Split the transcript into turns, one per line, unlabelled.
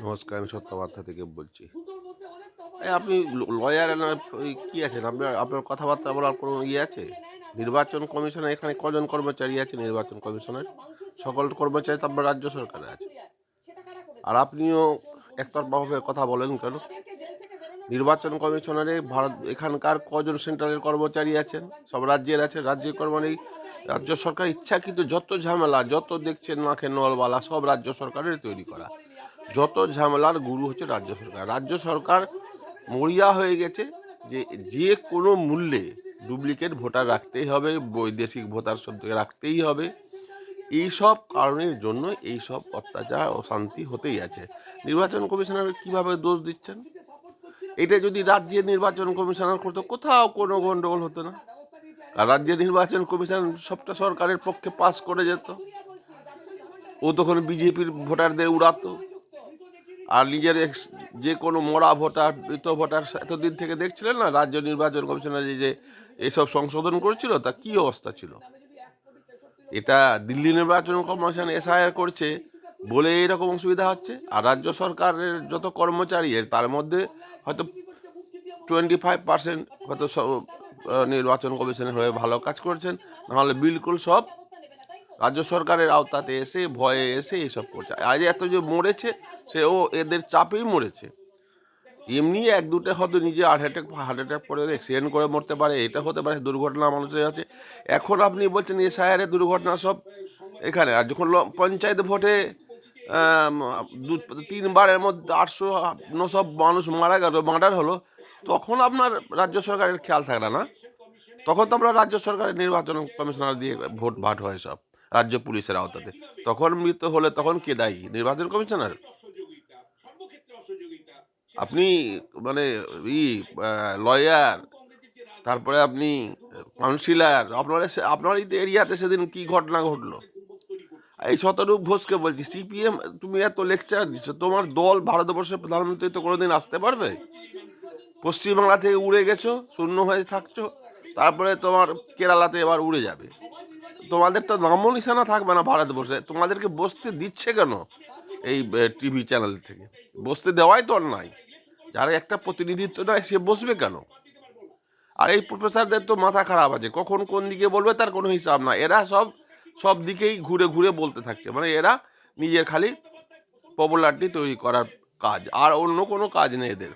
নমস্কার, আমি সত্যবার্তা থেকে বলছি। আপনি লয়ার না, কি আছেন? আপনার আপনার কথাবার্তা বলার কোনো আছে? নির্বাচন কমিশনে এখানে কজন কর্মচারী আছে নির্বাচন কমিশনের? সকল কর্মচারী তো আপনার রাজ্য সরকারে আছে। আর আপনিও একতরফাভাবে কথা বলেন কেন? নির্বাচন কমিশনারে ভারত এখানকার কজন সেন্ট্রালের কর্মচারী আছেন? সব রাজ্যের আছে। রাজ্যের কর্মচারী রাজ্য সরকার ইচ্ছাকৃত যত ঝামেলা, যত দেখছেন নাকে নলবালা, সব রাজ্য সরকারের তৈরি করা। যত ঝামেলার গুরু হচ্ছে রাজ্য সরকার। রাজ্য সরকার মরিয়া হয়ে গেছে যে যে কোনো মূল্যে ডুপ্লিকেট ভোটার রাখতেই হবে, বৈদেশিক ভোটার সব রাখতেই হবে। এইসব কারণের জন্য এইসব অত্যাচার অশান্তি হতেই আছে। নির্বাচন কমিশনার কিভাবে দোষ দিচ্ছেন? এটা যদি রাজ্যের নির্বাচন কমিশনার করতো, কোথাও কোনো গন্ডগোল হতো না। আর রাজ্যের নির্বাচন কমিশন সবটা সরকারের পক্ষে পাস করে যেত। ও তখন বিজেপির ভোটারদের উড়াতো। আর নিজের যে কোনো মরা ভোটার, মৃত ভোটার এতদিন থেকে দেখছিলেন না রাজ্য নির্বাচন কমিশনার যে এসব সংশোধন করছিল, তা কি অবস্থা ছিল। এটা দিল্লি নির্বাচন কমিশন এসআইআর করছে বলে এরকম অসুবিধা হচ্ছে। আর রাজ্য সরকারের যত কর্মচারী তার মধ্যে হয়তো 25% হয়তো নির্বাচন কমিশনের হয়ে ভালো কাজ করছেন, নাহলে বিলকুল সব রাজ্য সরকারের আওতাতে এসে ভয়ে এসে এসব করছে। আর এত যে মরেছে, সেও এদের চাপেই মরেছে। এমনি এক দুটো হয়তো নিজে হার্ট অ্যাটাক পরে অ্যাক্সিডেন্ট করে মরতে পারে, এটা হতে পারে, দুর্ঘটনা মানুষের আছে। এখন আপনি বলছেন এসআইআরের দুর্ঘটনা সব এখানে। আর যখন পঞ্চায়েত ভোটে 3বারের মধ্যে 800-900 মানুষ মারা গেল, মার্ডার হলো, তখন আপনার রাজ্য সরকারের খেয়াল থাকবে না। তখন তো আমরা রাজ্য সরকারের নির্বাচন কমিশনার দিয়ে ভোট ভাট হয় সব রাজ্য পুলিশের আওতাতে। তখন মৃত্যু হলে তখন কে দায়ী? নির্বাচন কমিশনার? আপনি মানে লয়ার, তারপরে আপনি কাউন্সিলার, আপনার এরিয়াতে সেদিন কি ঘটনা ঘটলো? এই শতরূপ ঘোষকে বলছি, সিপিএম, তুমি এত লেকচার দিচ্ছ, তোমার দল ভারতবর্ষের প্রধানমন্ত্রী তো কোনোদিন আসতে পারবে? পশ্চিমবাংলা থেকে উড়ে গেছো, শূন্য হয়ে থাকছো, তারপরে তোমার কেরালাতে এবার উড়ে যাবে। তোমাদের তো নামও নিশানা থাকবে না ভারতবর্ষে। তোমাদেরকে বসতে দিচ্ছে কেন এই টিভি চ্যানেল থেকে? বসতে দেওয়াই তো নাই। যারা একটা প্রতিনিধিত্ব নেয় সে বসবে কেন? আর এই প্রফেসরদের তো মাথা খারাপ আছে, কখন কোন দিকে বলবে তার কোনো হিসাব না। এরা সব দিকেই ঘুরে ঘুরে বলতে থাকছে। মানে এরা নিজের খালি পপুলারিটি তৈরি করার কাজ, আর অন্য কোনো কাজ নেই এদের।